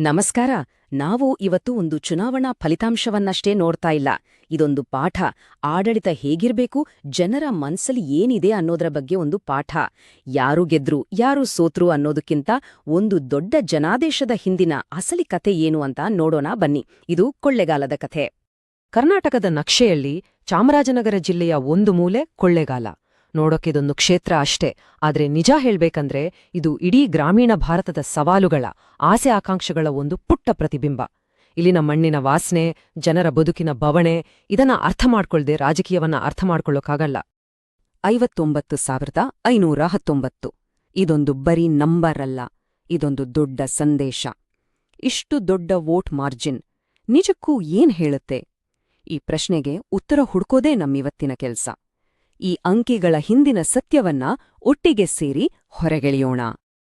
ನಮಸ್ಕಾರ. ನಾವು ಇವತ್ತು ಒಂದು ಚುನಾವಣಾ ಫಲಿತಾಂಶವನ್ನಷ್ಟೇ ನೋಡ್ತಾ ಇಲ್ಲ. ಇದೊಂದು ಪಾಠ. ಆಡಳಿತ ಹೇಗಿರ್ಬೇಕು, ಜನರ ಮನ್ಸಲ್ಲಿ ಏನಿದೆ ಅನ್ನೋದ್ರ ಬಗ್ಗೆ ಒಂದು ಪಾಠ. ಯಾರು ಗೆದ್ರು, ಯಾರು ಸೋತ್ರು ಅನ್ನೋದಕ್ಕಿಂತ ಒಂದು ದೊಡ್ಡ ಜನಾದೇಶದ ಹಿಂದಿನ ಅಸಲಿ ಕಥೆ ಏನು ಅಂತ ನೋಡೋಣ ಬನ್ನಿ. ಇದು ಕೊಳ್ಳೆಗಾಲದ ಕಥೆ. ಕರ್ನಾಟಕದ ನಕ್ಷೆಯಲ್ಲಿ ಚಾಮರಾಜನಗರ ಜಿಲ್ಲೆಯ ಒಂದು ಮೂಲೆ ಕೊಳ್ಳೆಗಾಲ. ನೋಡೋಕಿದೊಂದು ಕ್ಷೇತ್ರ ಅಷ್ಟೇ, ಆದ್ರೆ ನಿಜ ಹೇಳ್ಬೇಕಂದ್ರೆ ಇದು ಇಡೀ ಗ್ರಾಮೀಣ ಭಾರತದ ಸವಾಲುಗಳ, ಆಸೆ ಆಕಾಂಕ್ಷೆಗಳ ಒಂದು ಪುಟ್ಟ ಪ್ರತಿಬಿಂಬ. ಇಲ್ಲಿನ ಮಣ್ಣಿನ ವಾಸನೆ, ಜನರ ಬದುಕಿನ ಬವಣೆ, ಇದನ್ನ ಅರ್ಥ ಮಾಡ್ಕೊಳ್ದೆ ರಾಜಕೀಯವನ್ನ ಅರ್ಥ ಮಾಡ್ಕೊಳ್ಳೋಕ್ಕಾಗಲ್ಲ. 59,519. ಇದೊಂದು ಬರೀ ನಂಬರ್ ಅಲ್ಲ, ಇದೊಂದು ದೊಡ್ಡ ಸಂದೇಶ. ಇಷ್ಟು ದೊಡ್ಡ ವೋಟ್ ಮಾರ್ಜಿನ್ ನಿಜಕ್ಕೂ ಏನ್ ಹೇಳುತ್ತೆ? ಈ ಪ್ರಶ್ನೆಗೆ ಉತ್ತರ ಹುಡ್ಕೋದೇ ನಮ್ಮಿವತ್ತಿನ ಕೆಲ್ಸ. ಈ ಅಂಕಿಗಳ ಹಿಂದಿನ ಸತ್ಯವನ್ನ ಒಟ್ಟಿಗೆ ಸೇರಿ ಹೊರಗೆಳೆಯೋಣ.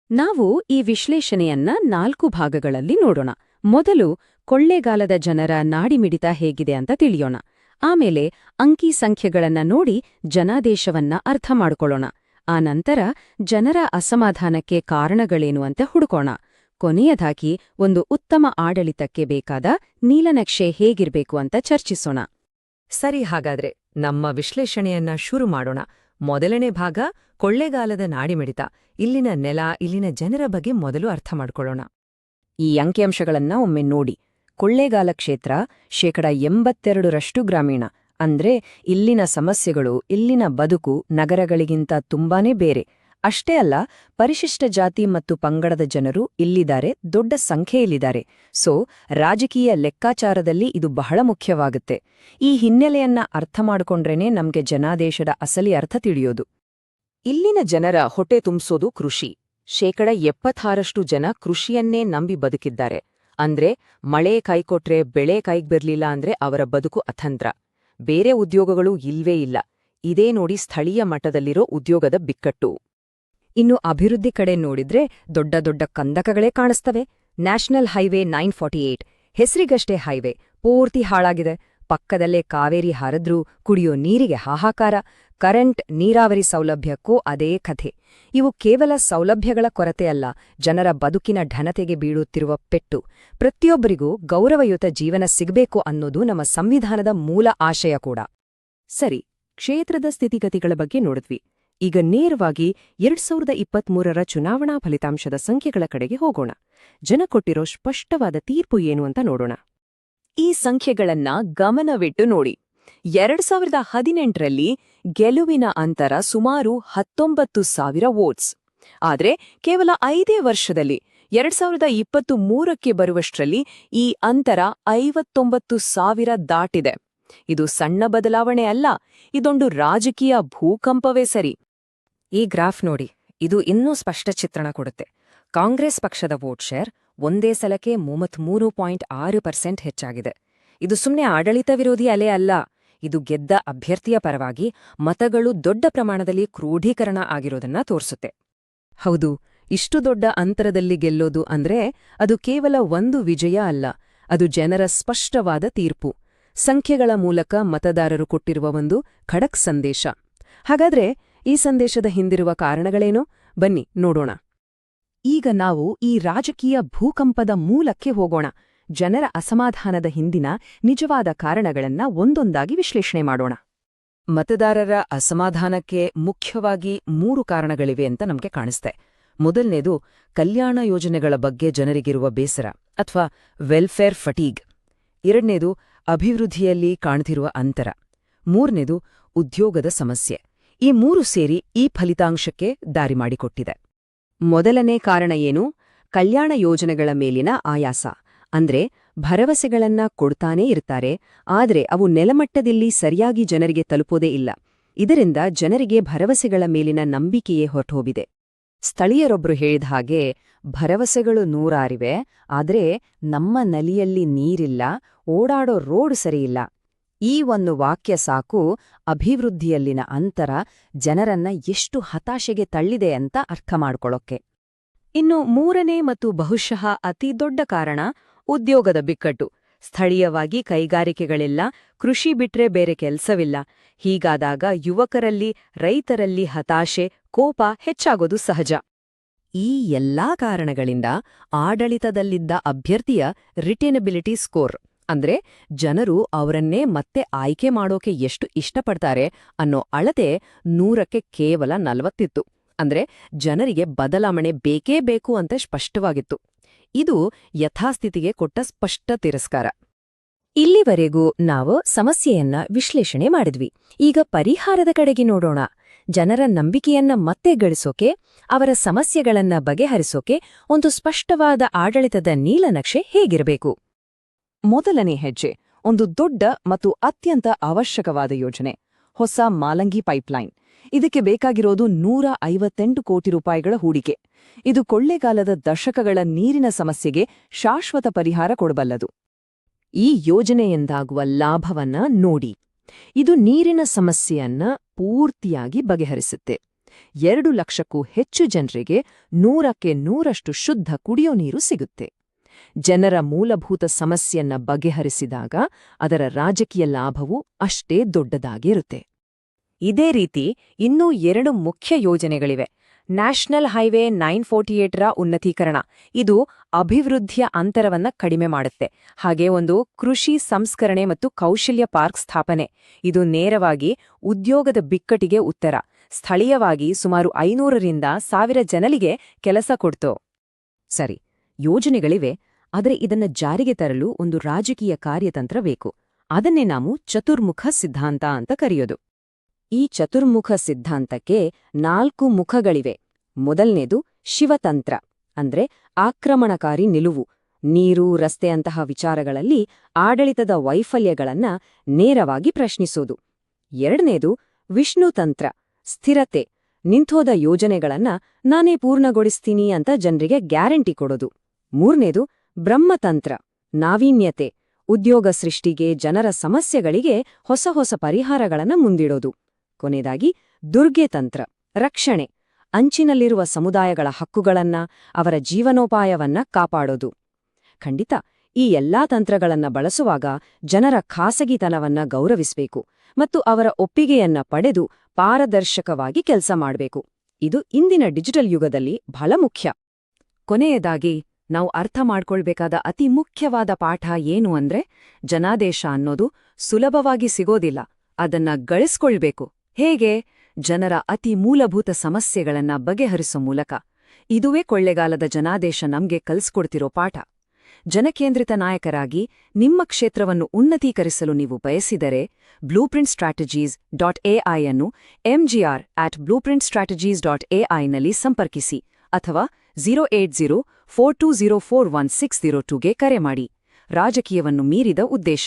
ನಾವು ಈ ವಿಶ್ಲೇಷಣೆಯನ್ನ 4 ಭಾಗಗಳಲ್ಲಿ ನೋಡೋಣ. ಮೊದಲು ಕೊಳ್ಳೇಗಾಲದ ಜನರ ನಾಡಿಮಿಡಿತ ಹೇಗಿದೆ ಅಂತ ತಿಳಿಯೋಣ. ಆಮೇಲೆ ಅಂಕಿ ಸಂಖ್ಯೆಗಳನ್ನ ನೋಡಿ ಜನಾದೇಶವನ್ನ ಅರ್ಥ ಮಾಡ್ಕೊಳ್ಳೋಣ. ಆನಂತರ ಜನರ ಅಸಮಾಧಾನಕ್ಕೆ ಕಾರಣಗಳೇನು ಅಂತ ಹುಡುಕೋಣ. ಕೊನೆಯದಾಗಿ ಒಂದು ಉತ್ತಮ ಆಡಳಿತಕ್ಕೆ ಬೇಕಾದ ನೀಲನಕ್ಷೆ ಹೇಗಿರ್ಬೇಕು ಅಂತ ಚರ್ಚಿಸೋಣ. ಸರಿ, ಹಾಗಾದ್ರೆ ನಮ್ಮ ವಿಶ್ಲೇಷಣೆಯನ್ನ ಶುರು ಮಾಡೋಣ. ಮೊದಲನೇ ಭಾಗ ಕೊಳ್ಳೇಗಾಲದ ನಾಡಿಮಿಡಿತ. ಇಲ್ಲಿನ ನೆಲ, ಇಲ್ಲಿನ ಜನರ ಬಗ್ಗೆ ಮೊದಲು ಅರ್ಥ ಮಾಡ್ಕೊಳ್ಳೋಣ. ಈ ಅಂಕಿಅಂಶಗಳನ್ನ ಒಮ್ಮೆ ನೋಡಿ. ಕೊಳ್ಳೇಗಾಲ ಕ್ಷೇತ್ರ 82% ಗ್ರಾಮೀಣ. ಅಂದ್ರೆ ಇಲ್ಲಿನ ಸಮಸ್ಯೆಗಳು, ಇಲ್ಲಿನ ಬದುಕು ನಗರಗಳಿಗಿಂತ ತುಂಬಾನೇ ಬೇರೆ. ಅಷ್ಟೇ ಅಲ್ಲ, ಪರಿಶಿಷ್ಟ ಜಾತಿ ಮತ್ತು ಪಂಗಡದ ಜನರು ಇಲ್ಲಿದ್ದಾರೆ, ದೊಡ್ಡ ಸಂಖ್ಯೆಯಲ್ಲಿದ್ದಾರೆ. ಸೊ ರಾಜಕೀಯ ಲೆಕ್ಕಾಚಾರದಲ್ಲಿ ಇದು ಬಹಳ ಮುಖ್ಯವಾಗುತ್ತೆ. ಈ ಹಿನ್ನೆಲೆಯನ್ನ ಅರ್ಥ ಮಾಡ್ಕೊಂಡ್ರೇನೆ ನಮ್ಗೆ ಜನಾದೇಶದ ಅಸಲಿ ಅರ್ಥ ತಿಳಿಯೋದು. ಇಲ್ಲಿನ ಜನರ ಹೊಟ್ಟೆ ತುಂಬಿಸೋದು ಕೃಷಿ. 76% ಜನ ಕೃಷಿಯನ್ನೇ ನಂಬಿ ಬದುಕಿದ್ದಾರೆ. ಅಂದ್ರೆ ಮಳೆ ಕೈಕೊಟ್ರೆ, ಬೆಳೆ ಕೈಗ್ ಬರ್ಲಿಲ್ಲ ಅಂದ್ರೆ ಅವರ ಬದುಕು ಅತಂತ್ರ. ಬೇರೆ ಉದ್ಯೋಗಗಳು ಇಲ್ವೇ ಇಲ್ಲ. ಇದೇ ನೋಡಿ ಸ್ಥಳೀಯ ಮಟ್ಟದಲ್ಲಿರೋ ಉದ್ಯೋಗದ ಬಿಕ್ಕಟ್ಟು. ಇನ್ನು ಅಭಿವೃದ್ಧಿ ಕಡೆ ನೋಡಿದ್ರೆ ದೊಡ್ಡ ದೊಡ್ಡ ಕಂದಕಗಳೇ ಕಾಣಿಸ್ತವೆ. ನ್ಯಾಷನಲ್ ಹೈವೇ 948 ಹೆಸರಿಗಷ್ಟೇ ಹೈವೇ, ಪೂರ್ತಿ ಹಾಳಾಗಿದೆ. ಪಕ್ಕದಲ್ಲೇ ಕಾವೇರಿ ಹರಿದ್ರೂ ಕುಡಿಯೋ ನೀರಿಗೆ ಹಾಹಾಕಾರ. ಕರೆಂಟ್, ನೀರಾವರಿ ಸೌಲಭ್ಯಕ್ಕೂ ಅದೇ ಕಥೆ. ಇವು ಕೇವಲ ಸೌಲಭ್ಯಗಳ ಕೊರತೆ ಅಲ್ಲ, ಜನರ ಬದುಕಿನ ಘನತೆಗೆ ಬೀಳುತ್ತಿರುವ ಪೆಟ್ಟು. ಪ್ರತಿಯೊಬ್ಬರಿಗೂ ಗೌರವಯುತ ಜೀವನ ಸಿಗಬೇಕು ಅನ್ನೋದು ನಮ್ಮ ಸಂವಿಧಾನದ ಮೂಲ ಆಶಯ ಕೂಡ. ಸರಿ, ಕ್ಷೇತ್ರದ ಸ್ಥಿತಿಗತಿಗಳ ಬಗ್ಗೆ ನೋಡಿದ್ವಿ. ಈಗ ನೇರವಾಗಿ 2023ರ ಚುನಾವಣಾ ಫಲಿತಾಂಶದ ಸಂಖ್ಯೆಗಳ ಕಡೆಗೆ ಹೋಗೋಣ. ಜನ ಕೊಟ್ಟಿರೋ ಸ್ಪಷ್ಟವಾದ ತೀರ್ಪು ಏನು ಅಂತ ನೋಡೋಣ. ಈ ಸಂಖ್ಯೆಗಳನ್ನ ಗಮನವಿಟ್ಟು ನೋಡಿ. 2018ರಲ್ಲಿ ಗೆಲುವಿನ ಅಂತರ ಸುಮಾರು 19,000 ವೋಟ್ಸ್. ಆದ್ರೆ ಕೇವಲ 5 ವರ್ಷದಲ್ಲಿ 2023ಕ್ಕೆ ಬರುವಷ್ಟರಲ್ಲಿ ಈ ಅಂತರ 59,000 ದಾಟಿದೆ. ಇದು ಸಣ್ಣ ಬದಲಾವಣೆ ಅಲ್ಲ, ಇದೊಂದು ರಾಜಕೀಯ ಭೂಕಂಪವೇ ಸರಿ. ಈ ಗ್ರಾಫ್ ನೋಡಿ, ಇದು ಇನ್ನೂ ಸ್ಪಷ್ಟ ಚಿತ್ರಣ ಕೊಡುತ್ತೆ. ಕಾಂಗ್ರೆಸ್ ಪಕ್ಷದ ವೋಟ್ ಶೇರ್ ಒಂದೇ ಸಲಕ್ಕೆ 33.6% ಹೆಚ್ಚಾಗಿದೆ. ಇದು ಸುಮ್ಮನೆ ಆಡಳಿತ ವಿರೋಧಿ ಅಲೆ ಅಲ್ಲ, ಇದು ಗೆದ್ದ ಅಭ್ಯರ್ಥಿಯ ಪರವಾಗಿ ಮತಗಳು ದೊಡ್ಡ ಪ್ರಮಾಣದಲ್ಲಿ ಕ್ರೋಢೀಕರಣ ಆಗಿರೋದನ್ನ ತೋರಿಸುತ್ತೆ. ಹೌದು, ಇಷ್ಟು ದೊಡ್ಡ ಅಂತರದಲ್ಲಿ ಗೆಲ್ಲೋದು ಅಂದ್ರೆ ಅದು ಕೇವಲ ಒಂದು ವಿಜಯ ಅಲ್ಲ, ಅದು ಜನರ ಸ್ಪಷ್ಟವಾದ ತೀರ್ಪು. ಸಂಖ್ಯೆಗಳ ಮೂಲಕ ಮತದಾರರು ಕೊಟ್ಟಿರುವ ಒಂದು ಖಡಕ್ ಸಂದೇಶ. ಹಾಗಾದ್ರೆ ಈ ಸಂದೇಶದ ಹಿಂದಿರುವ ಕಾರಣಗಳೇನು? ಬನ್ನಿ ನೋಡೋಣ. ಈಗ ನಾವು ಈ ರಾಜಕೀಯ ಭೂಕಂಪದ ಮೂಲಕ್ಕೆ ಹೋಗೋಣ. ಜನರ ಅಸಮಾಧಾನದ ಹಿಂದಿನ ನಿಜವಾದ ಕಾರಣಗಳನ್ನ ಒಂದೊಂದಾಗಿ ವಿಶ್ಲೇಷಣೆ ಮಾಡೋಣ. ಮತದಾರರ ಅಸಮಾಧಾನಕ್ಕೆ ಮುಖ್ಯವಾಗಿ 3 ಕಾರಣಗಳಿವೆ ಅಂತ ನಮಗೆ ಕಾಣಿಸ್ತೆ. ಮೊದಲನೇದು ಕಲ್ಯಾಣ ಯೋಜನೆಗಳ ಬಗ್ಗೆ ಜನರಿಗಿರುವ ಬೇಸರ ಅಥವಾ ವೆಲ್ಫೇರ್ ಫಟೀಗ್. ಎರಡನೇದು ಅಭಿವೃದ್ಧಿಯಲ್ಲಿ ಕಾಣ್ತಿರುವ ಅಂತರ. ಮೂರನೇದು ಉದ್ಯೋಗದ ಸಮಸ್ಯೆ. ಈ 3 ಸೇರಿ ಈ ಫಲಿತಾಂಶಕ್ಕೆ ದಾರಿ ಮಾಡಿಕೊಟ್ಟಿದೆ. ಮೊದಲನೇ ಕಾರಣ ಏನು? ಕಲ್ಯಾಣ ಯೋಜನೆಗಳ ಮೇಲಿನ ಆಯಾಸ. ಅಂದ್ರೆ ಭರವಸೆಗಳನ್ನ ಕೊಡ್ತಾನೇ ಇರ್ತಾರೆ, ಆದ್ರೆ ಅವು ನೆಲಮಟ್ಟದಲ್ಲಿ ಸರಿಯಾಗಿ ಜನರಿಗೆ ತಲುಪೋದೇ ಇಲ್ಲ. ಇದರಿಂದ ಜನರಿಗೆ ಭರವಸೆಗಳ ಮೇಲಿನ ನಂಬಿಕೆಯೇ ಹೊರಟೋಗಿದೆ. ಸ್ಥಳೀಯರೊಬ್ರು ಹೇಳಿದ ಹಾಗೆ, ಭರವಸೆಗಳು ನೂರಾರಿವೆ, ಆದ್ರೆ ನಮ್ಮ ನಲಿಯಲ್ಲಿ ನೀರಿಲ್ಲ, ಓಡಾಡೋ ರೋಡ್ ಸರಿಯಿಲ್ಲ. ಈ ಒಂದು ವಾಕ್ಯ ಸಾಕು ಅಭಿವೃದ್ಧಿಯಲ್ಲಿನ ಅಂತರ ಜನರನ್ನ ಎಷ್ಟು ಹತಾಶೆಗೆ ತಳ್ಳಿದೆ ಅಂತ ಅರ್ಥ ಮಾಡ್ಕೊಳ್ಳೋಕ್ಕೆ. ಇನ್ನು ಮೂರನೇ ಮತ್ತು ಬಹುಶಃ ಅತಿ ದೊಡ್ಡ ಕಾರಣ ಉದ್ಯೋಗದ ಬಿಕ್ಕಟ್ಟು. ಸ್ಥಳೀಯವಾಗಿ ಕೈಗಾರಿಕೆಗಳಿಲ್ಲ, ಕೃಷಿ ಬಿಟ್ರೆ ಬೇರೆ ಕೆಲ್ಸವಿಲ್ಲ. ಹೀಗಾದಾಗ ಯುವಕರಲ್ಲಿ, ರೈತರಲ್ಲಿ ಹತಾಶೆ, ಕೋಪ ಹೆಚ್ಚಾಗೋದು ಸಹಜ. ಈ ಎಲ್ಲಾ ಕಾರಣಗಳಿಂದ ಆಡಳಿತದಲ್ಲಿದ್ದ ಅಭ್ಯರ್ಥಿಯ ರಿಟೇನಬಿಲಿಟಿ ಸ್ಕೋರ್ ಅಂದ್ರೆ ಜನರು ಅವರನ್ನೇ ಮತ್ತೆ ಆಯ್ಕೆ ಮಾಡೋಕೆ ಎಷ್ಟು ಇಷ್ಟಪಡ್ತಾರೆ ಅನ್ನೋ ಅಳತೆ 100ಕ್ಕೆ ಕೇವಲ 40 ಅಂದ್ರೆ ಜನರಿಗೆ ಬದಲಾವಣೆ ಬೇಕೇ ಬೇಕು ಅಂತ ಸ್ಪಷ್ಟವಾಗಿತ್ತು. ಇದು ಯಥಾಸ್ಥಿತಿಗೆ ಕೊಟ್ಟ ಸ್ಪಷ್ಟ ತಿರಸ್ಕಾರ. ಇಲ್ಲಿವರೆಗೂ ನಾವು ಸಮಸ್ಯೆಯನ್ನ ವಿಶ್ಲೇಷಣೆ ಮಾಡಿದ್ವಿ. ಈಗ ಪರಿಹಾರದ ಕಡೆಗೆ ನೋಡೋಣ. ಜನರ ನಂಬಿಕೆಯನ್ನ ಮತ್ತೆ ಗಳಿಸೋಕೆ, ಅವರ ಸಮಸ್ಯೆಗಳನ್ನ ಬಗೆಹರಿಸೋಕೆ ಒಂದು ಸ್ಪಷ್ಟವಾದ ಆಡಳಿತದ ನೀಲನಕ್ಷೆ ಹೇಗಿರಬೇಕು? ಮೊದಲನೇ ಹೆಜ್ಜೆ ಒಂದು ದೊಡ್ಡ ಮತ್ತು ಅತ್ಯಂತ ಅವಶ್ಯಕವಾದ ಯೋಜನೆ, ಹೊಸ ಮಾಲಂಗಿ ಪೈಪ್ಲೈನ್. ಇದಕ್ಕೆ ಬೇಕಾಗಿರೋದು 158 ಕೋಟಿ ರೂಪಾಯಿಗಳ ಹೂಡಿಕೆ. ಇದು ಕೊಳ್ಳೆಗಾಲದ ದಶಕಗಳ ನೀರಿನ ಸಮಸ್ಯೆಗೆ ಶಾಶ್ವತ ಪರಿಹಾರ ಕೊಡಬಲ್ಲದು. ಈ ಯೋಜನೆಯಿಂದಾಗುವ ಲಾಭವನ್ನ ನೋಡಿ. ಇದು ನೀರಿನ ಸಮಸ್ಯೆಯನ್ನ ಪೂರ್ತಿಯಾಗಿ ಬಗೆಹರಿಸುತ್ತೆ. 2 ಲಕ್ಷಕ್ಕೂ ಹೆಚ್ಚು ಜನರಿಗೆ 100ಕ್ಕೆ 100ರಷ್ಟು ಶುದ್ಧ ಕುಡಿಯೋ ನೀರು ಸಿಗುತ್ತೆ. ಜನರ ಮೂಲಭೂತ ಸಮಸ್ಯೆಯನ್ನ ಬಗೆಹರಿಸಿದಾಗ ಅದರ ರಾಜಕೀಯ ಲಾಭವೂ ಅಷ್ಟೇ ದೊಡ್ಡದಾಗಿರುತ್ತೆ. ಇದೇ ರೀತಿ ಇನ್ನೂ 2 ಮುಖ್ಯ ಯೋಜನೆಗಳಿವೆ. ನ್ಯಾಷನಲ್ ಹೈವೇ 948ರ ಉನ್ನತೀಕರಣ. ಇದು ಅಭಿವೃದ್ಧಿಯ ಅಂತರವನ್ನ ಕಡಿಮೆ ಮಾಡುತ್ತೆ. ಹಾಗೆ ಒಂದು ಕೃಷಿ ಸಂಸ್ಕರಣೆ ಮತ್ತು ಕೌಶಲ್ಯ ಪಾರ್ಕ್ ಸ್ಥಾಪನೆ. ಇದು ನೇರವಾಗಿ ಉದ್ಯೋಗದ ಬಿಕ್ಕಟ್ಟಿಗೆ ಉತ್ತರ. ಸ್ಥಳೀಯವಾಗಿ ಸುಮಾರು 500ರಿಂದ 1000 ಜನರಿಗೆ ಕೆಲಸ ಕೊಡ್ತು. ಸರಿ, ಯೋಜನೆಗಳಿವೆ, ಆದರೆ ಇದನ್ನ ಜಾರಿಗೆ ತರಲು ಒಂದು ರಾಜಕೀಯ ಕಾರ್ಯತಂತ್ರ ಬೇಕು. ಅದನ್ನೇ ನಾವು ಚತುರ್ಮುಖ ಸಿದ್ಧಾಂತ ಅಂತ ಕರೆಯೋದು. ಈ ಚತುರ್ಮುಖ ಸಿದ್ಧಾಂತಕ್ಕೆ 4 ಮುಖಗಳಿವೆ. ಮೊದಲನೇದು ಶಿವತಂತ್ರ, ಅಂದ್ರೆ ಆಕ್ರಮಣಕಾರಿ ನಿಲುವು. ನೀರು, ರಸ್ತೆಯಂತಹ ವಿಚಾರಗಳಲ್ಲಿ ಆಡಳಿತದ ವೈಫಲ್ಯಗಳನ್ನ ನೇರವಾಗಿ ಪ್ರಶ್ನಿಸೋದು. ಎರಡನೇದು ವಿಷ್ಣುತಂತ್ರ, ಸ್ಥಿರತೆ. ನಿಂತೋದ ಯೋಜನೆಗಳನ್ನ ನಾನೇ ಪೂರ್ಣಗೊಳಿಸ್ತೀನಿ ಅಂತ ಜನರಿಗೆ ಗ್ಯಾರಂಟಿ ಕೊಡೋದು. ಮೂರನೇದು ಬ್ರಹ್ಮತಂತ್ರ, ನಾವೀನ್ಯತೆ. ಉದ್ಯೋಗ ಸೃಷ್ಟಿಗೆ, ಜನರ ಸಮಸ್ಯೆಗಳಿಗೆ ಹೊಸ ಹೊಸ ಪರಿಹಾರಗಳನ್ನ ಮುಂದಿಡೋದು. ಕೊನೆಯದಾಗಿ ದುರ್ಗೆತಂತ್ರ, ರಕ್ಷಣೆ. ಅಂಚಿನಲ್ಲಿರುವ ಸಮುದಾಯಗಳ ಹಕ್ಕುಗಳನ್ನ, ಅವರ ಜೀವನೋಪಾಯವನ್ನ ಕಾಪಾಡೋದು. ಖಂಡಿತ ಈ ಎಲ್ಲಾ ತಂತ್ರಗಳನ್ನ ಬಳಸುವಾಗ ಜನರ ಖಾಸಗಿತನವನ್ನ ಗೌರವಿಸಬೇಕು ಮತ್ತು ಅವರ ಒಪ್ಪಿಗೆಯನ್ನ ಪಡೆದು ಪಾರದರ್ಶಕವಾಗಿ ಕೆಲಸ ಮಾಡಬೇಕು. ಇದು ಇಂದಿನ ಡಿಜಿಟಲ್ ಯುಗದಲ್ಲಿ ಬಹಳ ಮುಖ್ಯ. ಕೊನೆಯದಾಗಿ ನಾವು ಅರ್ಥ ಮಾಡ್ಕೊಳ್ಬೇಕಾದ ಅತಿ ಮುಖ್ಯವಾದ ಪಾಠ ಏನು ಅಂದ್ರೆ, ಜನಾದೇಶ ಅನ್ನೋದು ಸುಲಭವಾಗಿ ಸಿಗೋದಿಲ್ಲ. ಅದನ್ನ ಗಳಿಸ್ಕೊಳ್ಬೇಕು. ಹೇಗೆ? ಜನರ ಅತಿ ಮೂಲಭೂತ ಸಮಸ್ಯೆಗಳನ್ನ ಬಗೆಹರಿಸೋ ಮೂಲಕ. ಇದುವೇ ಕೊಳ್ಳೆಗಾಲದ ಜನಾದೇಶ ನಮ್ಗೆ ಕಲಿಸ್ಕೊಡ್ತಿರೋ ಪಾಠ. ಜನಕೇಂದ್ರಿತ ನಾಯಕರಾಗಿ ನಿಮ್ಮ ಕ್ಷೇತ್ರವನ್ನು ಉನ್ನತೀಕರಿಸಲು ನೀವು ಬಯಸಿದರೆ blueprintstrategies.ai ಅನ್ನು mgr@blueprintstrategies.ai ನಲ್ಲಿ ಸಂಪರ್ಕಿಸಿ ಅಥವಾ 08042041602ಗೆ ಕರೆ ಮಾಡಿ. ರಾಜಕೀಯವನ್ನು ಮೀರಿದ ಉದ್ದೇಶ.